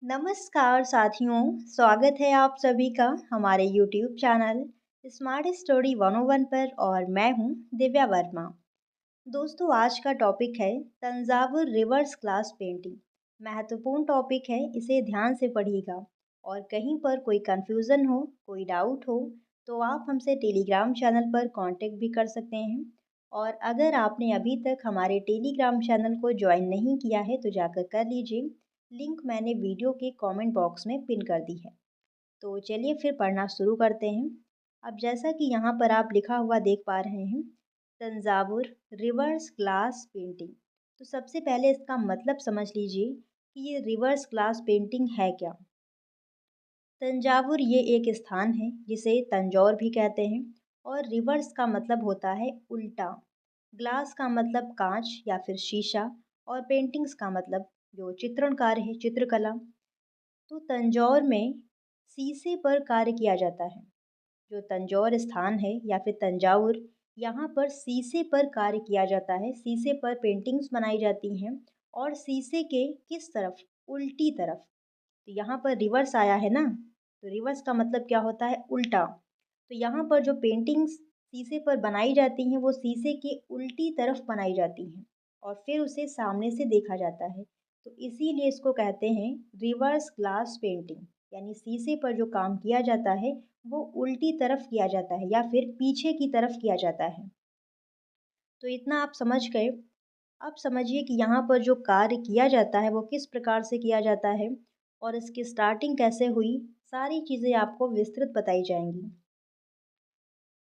नमस्कार साथियों, स्वागत है आप सभी का हमारे YouTube चैनल स्मार्ट स्टोरी 101 पर और मैं हूं दिव्या वर्मा। दोस्तों, आज का टॉपिक है तंजावुर रिवर्स ग्लास पेंटिंग। महत्वपूर्ण टॉपिक है, इसे ध्यान से पढ़िएगा और कहीं पर कोई कंफ्यूजन हो, कोई डाउट हो तो आप हमसे टेलीग्राम चैनल पर कांटेक्ट भी कर सकते हैं। और अगर आपने अभी तक हमारे टेलीग्राम चैनल को ज्वाइन नहीं किया है तो जाकर कर लीजिए। लिंक मैंने वीडियो के कमेंट बॉक्स में पिन कर दी है। तो चलिए फिर पढ़ना शुरू करते हैं। अब जैसा कि यहाँ पर आप लिखा हुआ देख पा रहे हैं, तंजावुर रिवर्स ग्लास पेंटिंग। तो सबसे पहले इसका मतलब समझ लीजिए कि ये रिवर्स ग्लास पेंटिंग है क्या। तंजावुर ये एक स्थान है जिसे तंजौर भी कहते हैं और रिवर्स का मतलब होता है उल्टा। ग्लास का मतलब कांच या फिर शीशा और पेंटिंग्स का मतलब जो चित्रण कार्य है, चित्रकला। तो तंजौर में शीशे पर कार्य किया जाता है। जो तंजौर स्थान है या फिर तंजावुर, यहाँ पर शीशे पर कार्य किया जाता है। शीशे पर पेंटिंग्स बनाई जाती हैं और शीशे के किस तरफ? उल्टी तरफ। तो यहाँ पर रिवर्स आया है ना, तो रिवर्स का मतलब क्या होता है? उल्टा। तो यहाँ पर जो पेंटिंग्स शीशे पर बनाई जाती हैं वो शीशे के उल्टी तरफ बनाई जाती हैं और फिर उसे सामने से देखा जाता है। तो इसीलिए इसको कहते हैं रिवर्स ग्लास पेंटिंग। यानी शीशे पर जो काम किया जाता है वो उल्टी तरफ किया जाता है या फिर पीछे की तरफ किया जाता है। तो इतना आप समझ गए। अब समझिए कि यहाँ पर जो कार्य किया जाता है वो किस प्रकार से किया जाता है और इसकी स्टार्टिंग कैसे हुई, सारी चीज़ें आपको विस्तृत बताई जाएंगी।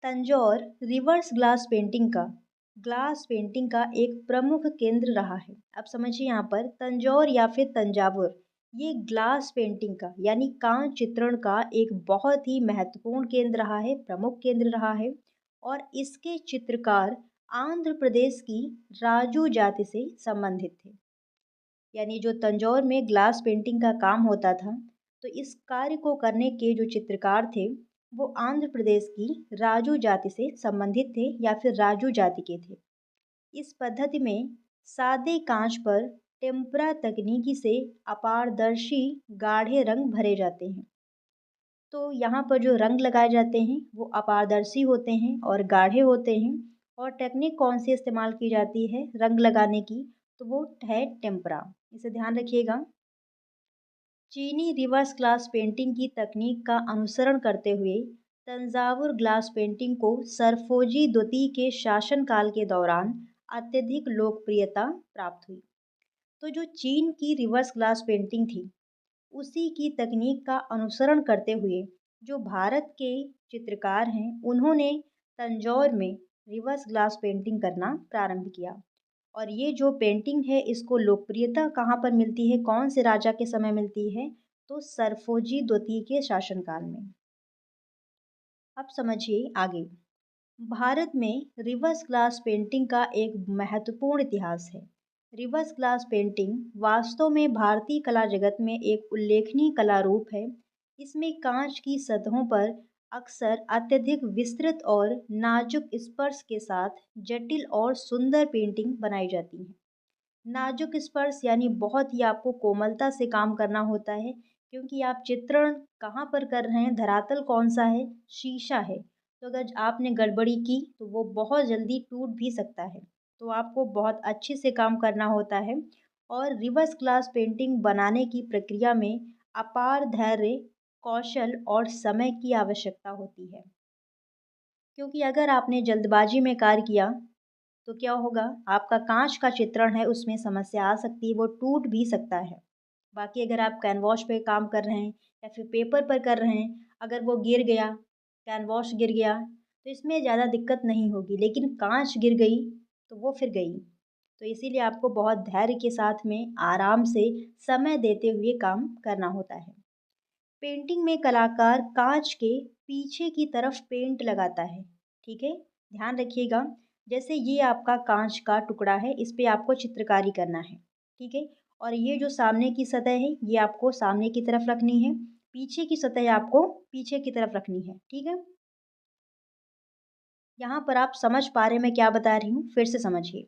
तंजौर रिवर्स ग्लास पेंटिंग का एक प्रमुख केंद्र रहा है। अब समझिए यहाँ पर तंजौर या फिर तंजावुर, ये ग्लास पेंटिंग का यानी कांच चित्रण का एक बहुत ही महत्वपूर्ण केंद्र रहा है, प्रमुख केंद्र रहा है। और इसके चित्रकार आंध्र प्रदेश की राजू जाति से संबंधित थे। यानी जो तंजौर में ग्लास पेंटिंग का काम होता था, तो इस कार्य को करने के जो चित्रकार थे वो आंध्र प्रदेश की राजू जाति से संबंधित थे या फिर राजू जाति के थे। इस पद्धति में सादे कांच पर टेम्परा तकनीकी से अपारदर्शी गाढ़े रंग भरे जाते हैं। तो यहाँ पर जो रंग लगाए जाते हैं वो अपारदर्शी होते हैं और गाढ़े होते हैं। और टेक्निक कौन सी इस्तेमाल की जाती है रंग लगाने की? तो वो है टेम्परा। इसे ध्यान रखिएगा। चीनी रिवर्स ग्लास पेंटिंग की तकनीक का अनुसरण करते हुए तंजावुर ग्लास पेंटिंग को सरफोजी द्वितीय के शासनकाल के दौरान अत्यधिक लोकप्रियता प्राप्त हुई। तो जो चीन की रिवर्स ग्लास पेंटिंग थी, उसी की तकनीक का अनुसरण करते हुए जो भारत के चित्रकार हैं उन्होंने तंजौर में रिवर्स ग्लास पेंटिंग करना प्रारंभ किया। और ये जो पेंटिंग है इसको लोकप्रियता कहाँ पर मिलती है, कौन से राजा के समय मिलती है? तो सरफोजी द्वितीय के शासनकाल में। अब समझिए आगे। भारत में रिवर्स ग्लास पेंटिंग का एक महत्वपूर्ण इतिहास है। रिवर्स ग्लास पेंटिंग वास्तव में भारतीय कला जगत में एक उल्लेखनीय कला रूप है। इसमें कांच की सतहों पर अक्सर अत्यधिक विस्तृत और नाजुक स्पर्श के साथ जटिल और सुंदर पेंटिंग बनाई जाती है। नाजुक स्पर्श यानी बहुत ही आपको कोमलता से काम करना होता है, क्योंकि आप चित्रण कहाँ पर कर रहे हैं, धरातल कौन सा है? शीशा है। तो अगर आपने गड़बड़ी की तो वो बहुत जल्दी टूट भी सकता है। तो आपको बहुत अच्छे से काम करना होता है। और रिवर्स ग्लास पेंटिंग बनाने की प्रक्रिया में अपार धैर्य, कौशल और समय की आवश्यकता होती है। क्योंकि अगर आपने जल्दबाजी में कार्य किया तो क्या होगा? आपका कांच का चित्रण है उसमें समस्या आ सकती है, वो टूट भी सकता है। बाकी अगर आप कैनवास पे काम कर रहे हैं या फिर पेपर पर कर रहे हैं, अगर वो गिर गया, कैनवास गिर गया, तो इसमें ज़्यादा दिक्कत नहीं होगी। लेकिन कांच गिर गई तो वो फिर गई। तो इसीलिए आपको बहुत धैर्य के साथ में आराम से समय देते हुए काम करना होता है। पेंटिंग में कलाकार कांच के पीछे की तरफ पेंट लगाता है। ठीक है, ध्यान रखिएगा। जैसे ये आपका कांच का टुकड़ा है, इस पे आपको चित्रकारी करना है। ठीक है, और ये जो सामने की सतह है ये आपको सामने की तरफ रखनी है, पीछे की सतह आपको पीछे की तरफ रखनी है। ठीक है, यहाँ पर आप समझ पा रहे हैं मैं क्या बता रही हूँ? फिर से समझिए।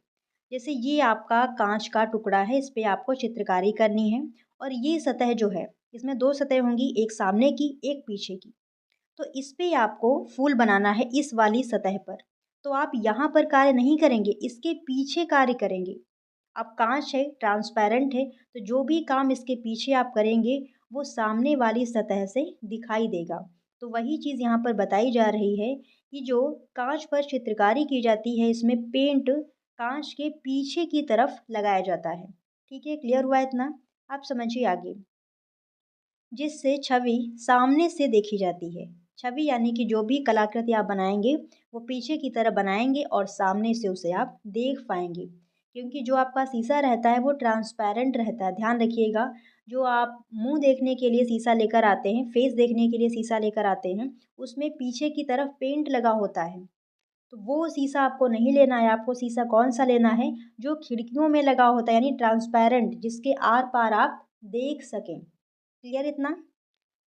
जैसे ये आपका कांच का टुकड़ा है, इस पे आपको चित्रकारी करनी है और ये सतह जो है, इसमें 2 सतह होंगी, एक सामने की, एक पीछे की। तो इस पे आपको फूल बनाना है इस वाली सतह पर। तो आप यहाँ पर कार्य नहीं करेंगे, इसके पीछे कार्य करेंगे। अब काँच है, ट्रांसपेरेंट है, तो जो भी काम इसके पीछे आप करेंगे, वो सामने वाली सतह से दिखाई देगा। तो वही चीज़ यहाँ पर बताई जा रही है कि जो काँच पर चित्रकारी की जाती है, इसमें पेंट काँच के पीछे की तरफ लगाया जाता है। ठीक है, क्लियर हुआ इतना? आप समझिए आगे। जिससे छवि सामने से देखी जाती है। छवि यानी कि जो भी कलाकृति आप बनाएंगे वो पीछे की तरफ बनाएंगे और सामने से उसे आप देख पाएंगे, क्योंकि जो आपका शीशा रहता है वो ट्रांसपेरेंट रहता है। ध्यान रखिएगा, जो आप मुंह देखने के लिए शीशा लेकर आते हैं, फेस देखने के लिए शीशा लेकर आते हैं, उसमें पीछे की तरफ पेंट लगा होता है। तो वो शीशा आपको नहीं लेना है। आपको शीशा कौन सा लेना है? जो खिड़कियों में लगा होता है, यानी ट्रांसपेरेंट, जिसके आर पार आप देख सकें। क्लियर इतना?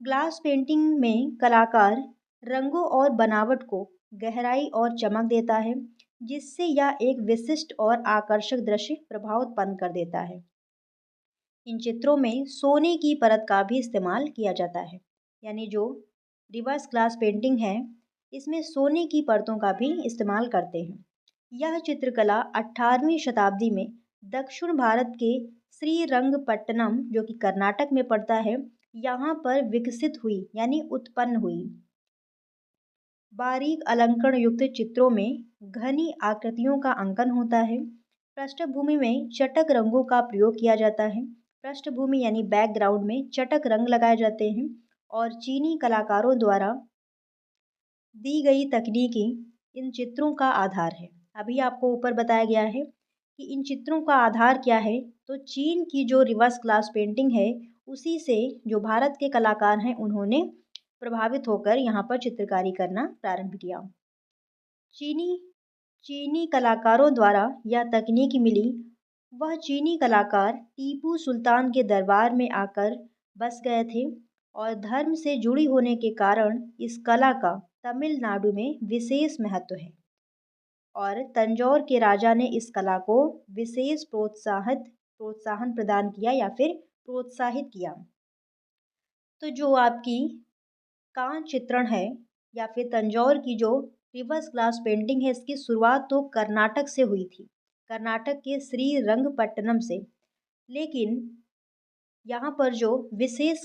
ग्लास पेंटिंग में कलाकार रंगों और बनावट को गहराई और चमक देता है, जिससे यह एक विशिष्ट और आकर्षक दृश्य प्रभाव उत्पन्न कर देता है। इन चित्रों में सोने की परत का भी इस्तेमाल किया जाता है, यानी जो रिवर्स ग्लास पेंटिंग है, इसमें सोने की परतों का भी इस्तेमाल करते हैं। यह चित्रकला 18वीं शताब्दी में दक्षिण भारत के श्रीरंगपट्टनम, जो कि कर्नाटक में पड़ता है, यहाँ पर विकसित हुई, यानी उत्पन्न हुई। बारीक अलंकरण युक्त चित्रों में घनी आकृतियों का अंकन होता है। पृष्ठभूमि में चटक रंगों का प्रयोग किया जाता है। पृष्ठभूमि यानी बैकग्राउंड में चटक रंग लगाए जाते हैं और चीनी कलाकारों द्वारा दी गई तकनीकी इन चित्रों का आधार है। अभी आपको ऊपर बताया गया है कि इन चित्रों का आधार क्या है, तो चीन की जो रिवर्स ग्लास पेंटिंग है, उसी से जो भारत के कलाकार हैं उन्होंने प्रभावित होकर यहाँ पर चित्रकारी करना प्रारंभ किया। चीनी चीनी कलाकारों द्वारा यह तकनीक मिली। वह चीनी कलाकार टीपू सुल्तान के दरबार में आकर बस गए थे और धर्म से जुड़ी होने के कारण इस कला का तमिलनाडु में विशेष महत्व है और तंजौर के राजा ने इस कला को विशेष प्रोत्साहन प्रदान किया या फिर प्रोत्साहित किया। तो जो आपकी कांच चित्रण है या फिर तंजौर की जो रिवर्स ग्लास पेंटिंग है, इसकी शुरुआत तो कर्नाटक से हुई थी, कर्नाटक के श्रीरंगपट्टनम से। लेकिन यहाँ पर जो विशेष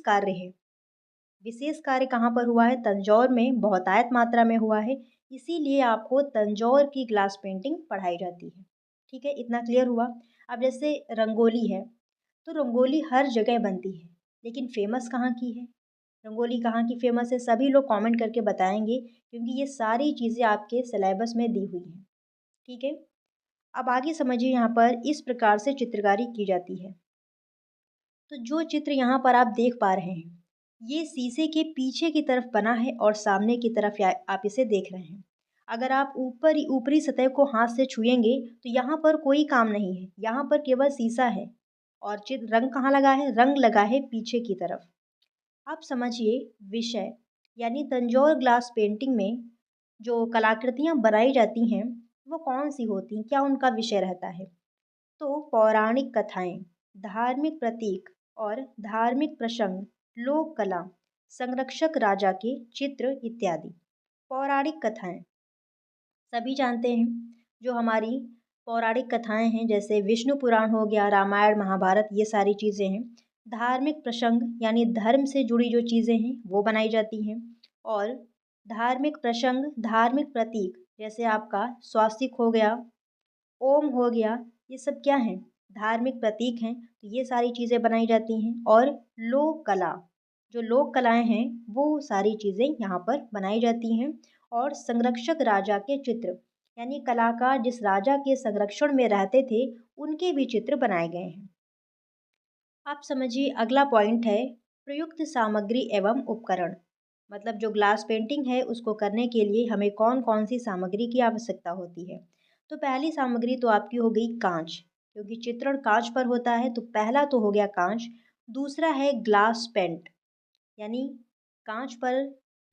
कार्य कहाँ पर हुआ है? तंजौर में बहुतायत मात्रा में हुआ है, इसीलिए आपको तंजौर की ग्लास पेंटिंग पढ़ाई जाती है। ठीक है, इतना क्लियर हुआ? अब जैसे रंगोली है, तो रंगोली हर जगह बनती है, लेकिन फेमस कहाँ की है? रंगोली कहाँ की फेमस है? सभी लोग कमेंट करके बताएंगे, क्योंकि ये सारी चीज़ें आपके सिलेबस में दी हुई हैं। ठीक है, अब आगे समझिए यहाँ पर इस प्रकार से चित्रकारी की जाती है। तो जो चित्र यहाँ पर आप देख पा रहे हैं, ये शीशे के पीछे की तरफ बना है और सामने की तरफ आप इसे देख रहे हैं। अगर आप ऊपरी सतह को हाथ से छुएंगे तो यहाँ पर कोई काम नहीं है, यहाँ पर केवल शीशा है और चित्र रंग कहाँ लगा है? रंग लगा है पीछे की तरफ। आप समझिए विषय, यानी तंजौर ग्लास पेंटिंग में जो कलाकृतियाँ बनाई जाती हैं वो कौन सी होती हैं, क्या उनका विषय रहता है? तो पौराणिक कथाएं, धार्मिक प्रतीक और धार्मिक प्रसंग, लोक कला, संरक्षक राजा के चित्र इत्यादि। पौराणिक कथाएं सभी जानते हैं, जो हमारी पौराणिक कथाएं हैं, जैसे विष्णु पुराण हो गया, रामायण महाभारत, ये सारी चीज़ें हैं। धार्मिक प्रसंग यानी धर्म से जुड़ी जो चीज़ें हैं वो बनाई जाती हैं। और धार्मिक प्रसंग, धार्मिक प्रतीक, जैसे आपका स्वास्तिक हो गया, ओम हो गया, ये सब क्या हैं? धार्मिक प्रतीक हैं। तो ये सारी चीज़ें बनाई जाती हैं। और लोक कला, जो लोक कलाएं हैं वो सारी चीज़ें यहाँ पर बनाई जाती हैं। और संरक्षक राजा के चित्र, यानी कलाकार जिस राजा के संरक्षण में रहते थे उनके भी चित्र बनाए गए हैं। आप समझिए अगला पॉइंट है प्रयुक्त सामग्री एवं उपकरण। मतलब जो ग्लास पेंटिंग है उसको करने के लिए हमें कौन कौन सी सामग्री की आवश्यकता होती है। तो पहली सामग्री तो आपकी हो गई कांच, क्योंकि चित्रण कांच पर होता है, तो पहला तो हो गया कांच। दूसरा है ग्लास पेंट, यानी कांच पर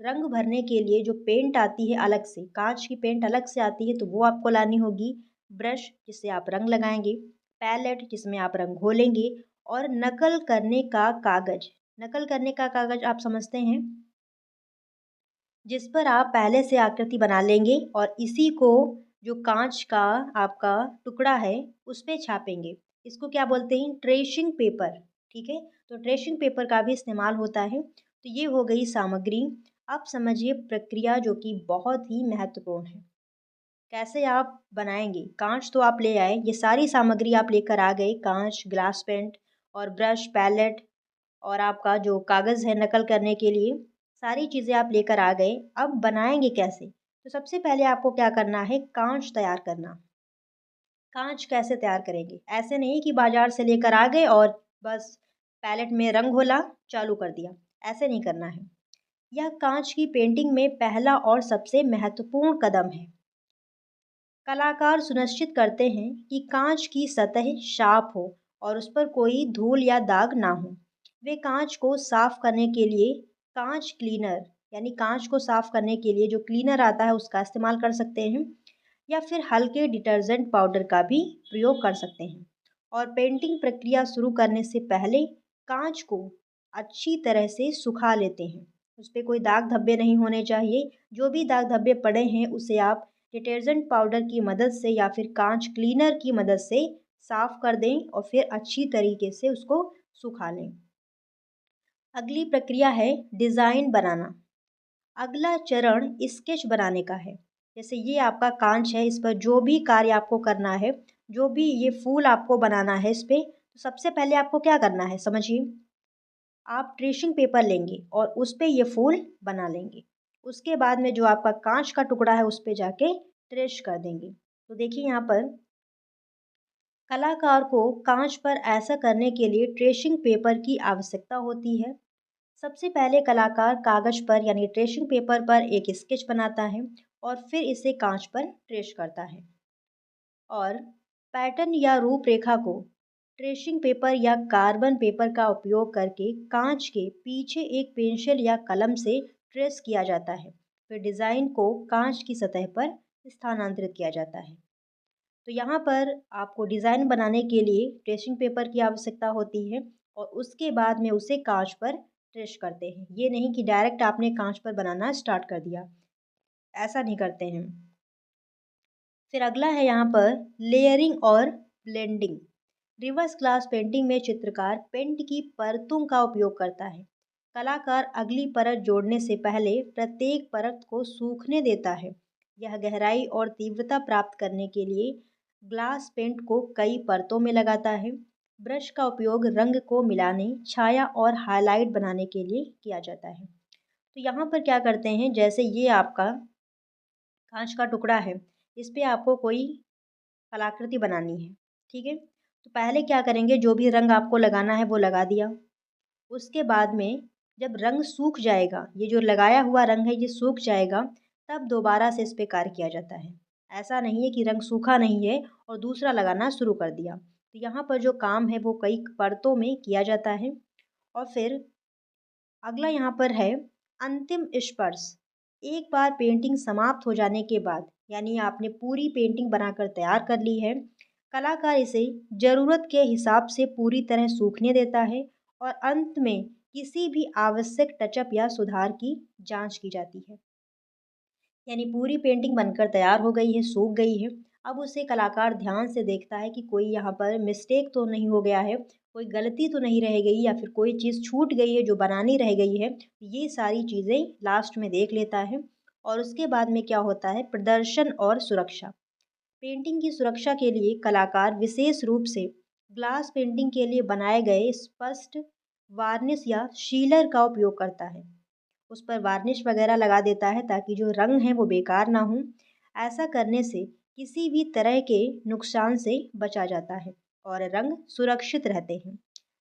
रंग भरने के लिए जो पेंट आती है अलग से, कांच की पेंट अलग से आती है, तो वो आपको लानी होगी। ब्रश, जिससे आप रंग लगाएंगे। पैलेट, जिसमें आप रंग घोलेंगे। और नकल करने का कागज। नकल करने का कागज आप समझते हैं, जिस पर आप पहले से आकृति बना लेंगे और इसी को जो कांच का आपका टुकड़ा है उस पे छापेंगे। इसको क्या बोलते हैं? Tracing paper. ठीक है, तो ट्रेसिंग पेपर का भी इस्तेमाल होता है। तो ये हो गई सामग्री। अब समझिए प्रक्रिया जो कि बहुत ही महत्वपूर्ण है। कैसे आप बनाएंगे? कांच तो आप ले आए, ये सारी सामग्री आप लेकर आ गए, कांच, ग्लास पेंट और ब्रश, पैलेट और आपका जो कागज़ है नकल करने के लिए, सारी चीज़ें आप लेकर आ गए। अब बनाएंगे कैसे? तो सबसे पहले आपको क्या करना है? कांच तैयार करना। कांच कैसे तैयार करेंगे? ऐसे नहीं कि बाजार से लेकर आ गए और बस पैलेट में रंग घोला, चालू कर दिया। ऐसे नहीं करना है। यह कांच की पेंटिंग में पहला और सबसे महत्वपूर्ण कदम है। कलाकार सुनिश्चित करते हैं कि कांच की सतह साफ हो और उस पर कोई धूल या दाग ना हो। वे कांच को साफ करने के लिए कांच क्लीनर, यानी कांच को साफ करने के लिए जो क्लीनर आता है उसका इस्तेमाल कर सकते हैं, या फिर हल्के डिटर्जेंट पाउडर का भी प्रयोग कर सकते हैं। और पेंटिंग प्रक्रिया शुरू करने से पहले कांच को अच्छी तरह से सुखा लेते हैं। उस पर कोई दाग धब्बे नहीं होने चाहिए। जो भी दाग धब्बे पड़े हैं उसे आप डिटर्जेंट पाउडर की मदद से या फिर कांच क्लीनर की मदद से साफ कर दें और फिर अच्छी तरीके से उसको सुखा लें। अगली प्रक्रिया है डिज़ाइन बनाना। अगला चरण स्केच बनाने का है। जैसे ये आपका कांच है, इस पर जो भी कार्य आपको करना है, जो भी ये फूल आपको बनाना है इस पे, तो सबसे पहले आपको क्या करना है समझिए। आप ट्रेसिंग पेपर लेंगे और उस पे ये फूल बना लेंगे। उसके बाद में जो आपका कांच का टुकड़ा है उस पे जाके ट्रेस कर देंगे। तो देखिए यहाँ पर कलाकार को कांच पर ऐसा करने के लिए ट्रेसिंग पेपर की आवश्यकता होती है। सबसे पहले कलाकार कागज पर यानी ट्रेसिंग पेपर पर एक स्केच बनाता है और फिर इसे कांच पर ट्रेस करता है, और पैटर्न या रूपरेखा को ट्रेसिंग पेपर या कार्बन पेपर का उपयोग करके कांच के पीछे एक पेंसिल या कलम से ट्रेस किया जाता है। फिर डिज़ाइन को कांच की सतह पर स्थानांतरित किया जाता है। तो यहाँ पर आपको डिज़ाइन बनाने के लिए ट्रेसिंग पेपर की आवश्यकता होती है और उसके बाद में उसे कांच पर ट्रेस करते हैं। ये नहीं कि डायरेक्ट आपने कांच पर बनाना स्टार्ट कर दिया, ऐसा नहीं करते हैं। फिर अगला है यहाँ पर लेयरिंग और ब्लेंडिंग। रिवर्स ग्लास पेंटिंग में चित्रकार पेंट की परतों का उपयोग करता है। कलाकार अगली परत जोड़ने से पहले प्रत्येक परत को सूखने देता है। यह गहराई और तीव्रता प्राप्त करने के लिए ग्लास पेंट को कई परतों में लगाता है। ब्रश का उपयोग रंग को मिलाने, छाया और हाइलाइट बनाने के लिए किया जाता है। तो यहाँ पर क्या करते हैं, जैसे ये आपका कांच का टुकड़ा है, इस पे आपको कोई कलाकृति बनानी है। ठीक है, तो पहले क्या करेंगे, जो भी रंग आपको लगाना है वो लगा दिया। उसके बाद में जब रंग सूख जाएगा, ये जो लगाया हुआ रंग है ये सूख जाएगा, तब दोबारा से इस पे कार्य किया जाता है। ऐसा नहीं है कि रंग सूखा नहीं है और दूसरा लगाना शुरू कर दिया। तो यहाँ पर जो काम है वो कई परतों में किया जाता है। और फिर अगला यहाँ पर है अंतिम स्पर्श। एक बार पेंटिंग समाप्त हो जाने के बाद, यानी आपने पूरी पेंटिंग बनाकर तैयार कर ली है, कलाकार इसे ज़रूरत के हिसाब से पूरी तरह सूखने देता है और अंत में किसी भी आवश्यक टचअप या सुधार की जांच की जाती है। यानी पूरी पेंटिंग बनकर तैयार हो गई है, सूख गई है। अब उसे कलाकार ध्यान से देखता है कि कोई यहाँ पर मिस्टेक तो नहीं हो गया है, कोई गलती तो नहीं रह गई, या फिर कोई चीज़ छूट गई है जो बनानी रह गई है। ये सारी चीज़ें लास्ट में देख लेता है। और उसके बाद में क्या होता है, प्रदर्शन और सुरक्षा। पेंटिंग की सुरक्षा के लिए कलाकार विशेष रूप से ग्लास पेंटिंग के लिए बनाए गए स्पष्ट वार्निश या शीलर का उपयोग करता है। उस पर वार्निश वगैरह लगा देता है ताकि जो रंग है वो बेकार ना हो। ऐसा करने से किसी भी तरह के नुकसान से बचा जाता है और रंग सुरक्षित रहते हैं।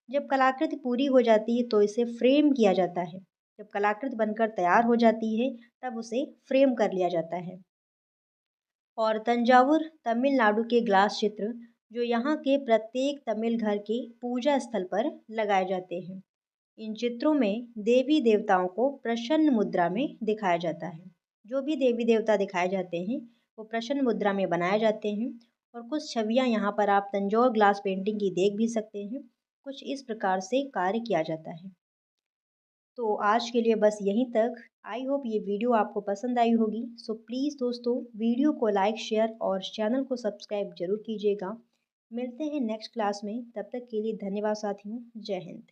जब कलाकृति पूरी हो जाती है तो इसे फ्रेम किया जाता है। जब कलाकृति बनकर तैयार हो जाती है तब उसे फ्रेम कर लिया जाता है। और तंजावुर तमिलनाडु के ग्लास चित्र जो यहाँ के प्रत्येक तमिल घर के पूजा स्थल पर लगाए जाते हैं। इन चित्रों में देवी देवताओं को प्रसन्न मुद्रा में दिखाया जाता है। जो भी देवी देवता दिखाए जाते हैं वो प्रसन्न मुद्रा में बनाए जाते हैं। और कुछ छवियाँ यहाँ पर आप तंजौर ग्लास पेंटिंग की देख भी सकते हैं। कुछ इस प्रकार से कार्य किया जाता है। तो आज के लिए बस यहीं तक। आई होप ये वीडियो आपको पसंद आई होगी। सो प्लीज़ दोस्तों, वीडियो को लाइक शेयर और चैनल को सब्सक्राइब जरूर कीजिएगा। मिलते हैं नेक्स्ट क्लास में, तब तक के लिए धन्यवाद साथियों। जय हिंद।